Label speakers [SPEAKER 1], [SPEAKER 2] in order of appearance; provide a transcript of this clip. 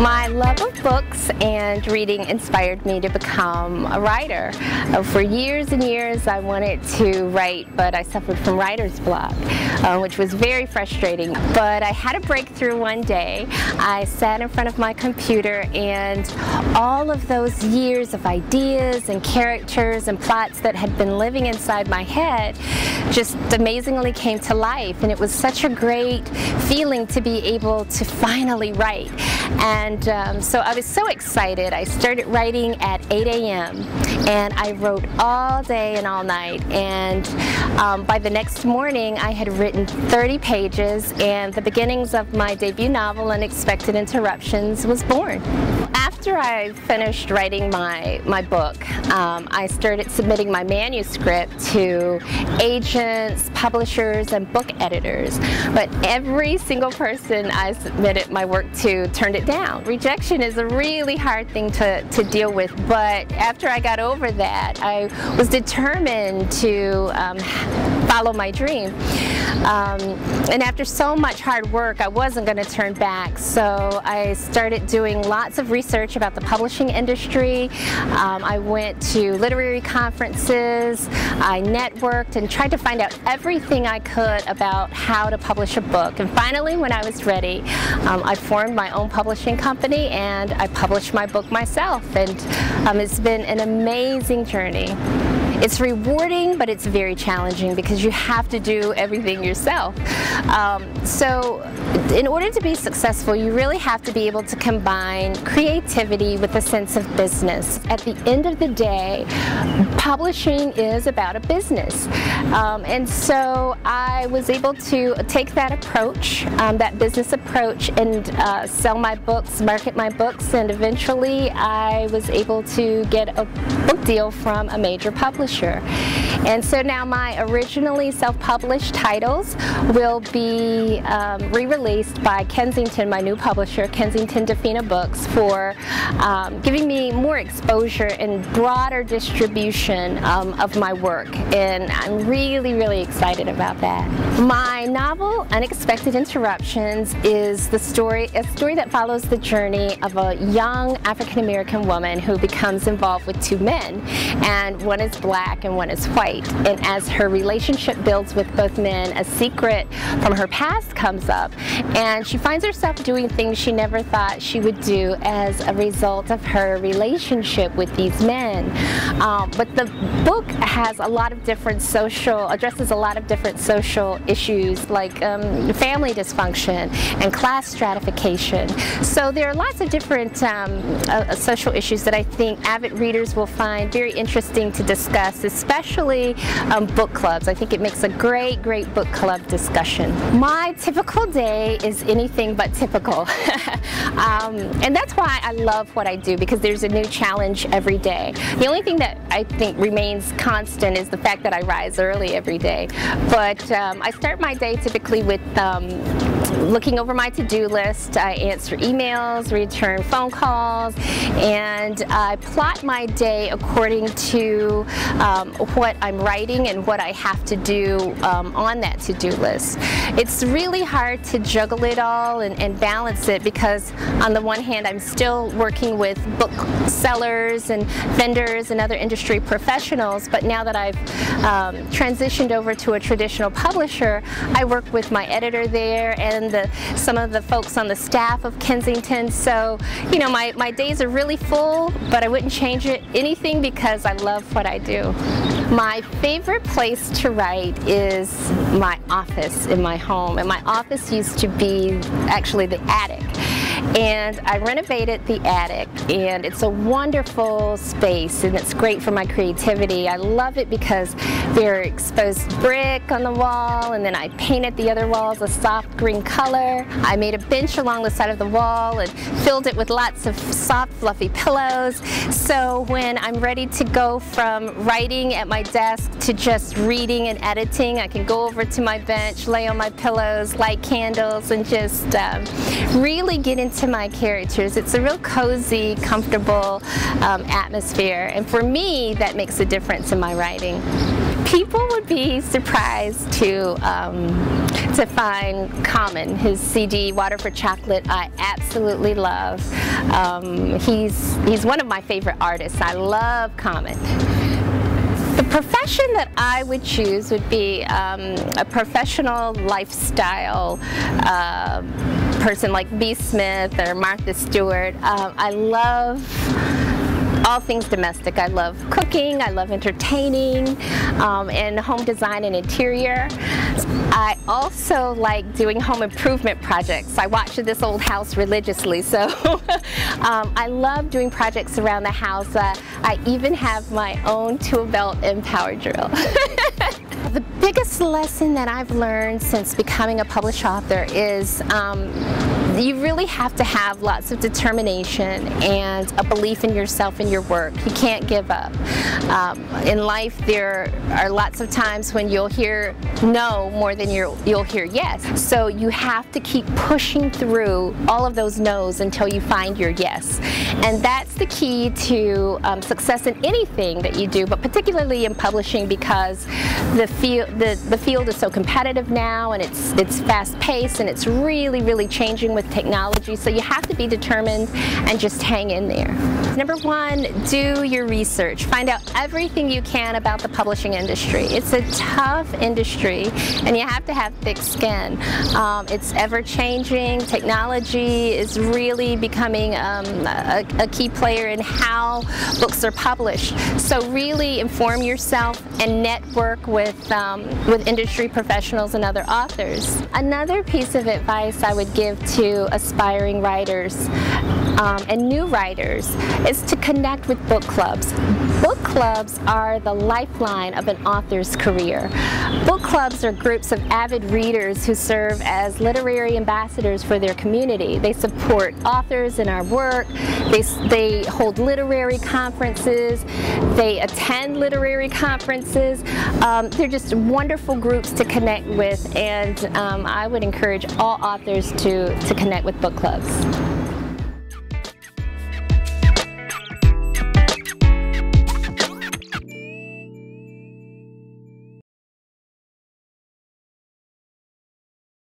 [SPEAKER 1] My love of books and reading inspired me to become a writer. For years and years I wanted to write, but I suffered from writer's block, which was very frustrating. But I had a breakthrough one day. I sat in front of my computer and all of those years of ideas and characters and plots that had been living inside my head just amazingly came to life, and it was such a great feeling to be able to finally write. And so I was so excited. I started writing at 8 a.m. and I wrote all day and all night, and by the next morning I had written 30 pages, and the beginnings of my debut novel, Unexpected Interruptions, was born. After I finished writing my book, I started submitting my manuscript to agents, publishers, and book editors. But every single person I submitted my work to turned it down. Rejection is a really hard thing to deal with, but after I got over that, I was determined to follow my dream. And after so much hard work, I wasn't going to turn back, so I started doing lots of research about the publishing industry. I went to literary conferences, I networked and tried to find out everything I could about how to publish a book. And finally, when I was ready, I formed my own publishing company and I published my book myself, and it's been an amazing journey. It's rewarding, but it's very challenging because you have to do everything yourself. So in order to be successful, you really have to be able to combine creativity with a sense of business. At the end of the day, publishing is about a business. And so I was able to take that approach, that business approach, and sell my books, market my books, and eventually I was able to get a book deal from a major publisher. And so now my originally self-published titles will be re-released by Kensington, my new publisher, Kensington Books, for giving me more exposure and broader distribution of my work. And I'm really, really excited about that. My novel, Unexpected Interruptions, is a story that follows the journey of a young African-American woman who becomes involved with two men, and one is black and one is white. And as her relationship builds with both men, a secret from her past comes up, and she finds herself doing things she never thought she would do as a result of her relationship with these men. But the book has a lot of different addresses a lot of different social issues like family dysfunction and class stratification. So there are lots of different social issues that I think avid readers will find very interesting to discuss, especially book clubs. I think it makes a great book club discussion. My typical day is anything but typical. And that's why I love what I do, because there's a new challenge every day. The only thing that I think remains constant is the fact that I rise early every day. But I start my day typically with looking over my to-do list. I answer emails, return phone calls, and I plot my day according to what I'm writing and what I have to do on that to-do list. It's really hard to juggle it all and balance it, because on the one hand I'm still working with book sellers and vendors and other industry professionals, but now that I've transitioned over to a traditional publisher, I work with my editor there and some of the folks on the staff of Kensington. So, you know, my days are really full, but I wouldn't change anything because I love what I do. My favorite place to write is my office in my home, and my office used to be actually the attic. And I renovated the attic, and it's a wonderful space, and it's great for my creativity. I love it because there are exposed brick on the wall, and then I painted the other walls a soft green color. I made a bench along the side of the wall and filled it with lots of soft, fluffy pillows. So when I'm ready to go from writing at my desk to just reading and editing, I can go over to my bench, lay on my pillows, light candles, and just really get into my characters. It's a real cozy, comfortable atmosphere, and for me that makes a difference in my writing. People would be surprised to find Common. His CD, Water for Chocolate, I absolutely love. He's one of my favorite artists. I love Common. The profession that I would choose would be a professional lifestyle person like B. Smith or Martha Stewart. I love all things domestic. I love cooking, I love entertaining, and home design and interior. I also like doing home improvement projects. I watch This Old House religiously, so I love doing projects around the house. I even have my own tool belt and power drill. The biggest lesson that I've learned since becoming a published author is you really have to have lots of determination and a belief in yourself and your work. You can't give up. In life, there are lots of times when you'll hear no more than you'll hear yes. So you have to keep pushing through all of those no's until you find your yes. And that's the key to success in anything that you do, but particularly in publishing, because the field is so competitive now, and it's fast-paced, and it's really changing with technology. So you have to be determined and just hang in there. Number one, do your research. Find out everything you can about the publishing industry. It's a tough industry, and you have to have thick skin. It's ever-changing. Technology is really becoming a key player in how books are published. So really inform yourself and network with industry professionals and other authors. Another piece of advice I would give to aspiring writers and new writers is to connect with book clubs. Book clubs are the lifeline of an author's career. Book clubs are groups of avid readers who serve as literary ambassadors for their community. They support authors in our work. They hold literary conferences. They attend literary conferences. They're just wonderful groups to connect with, and I would encourage all authors to connect with book clubs.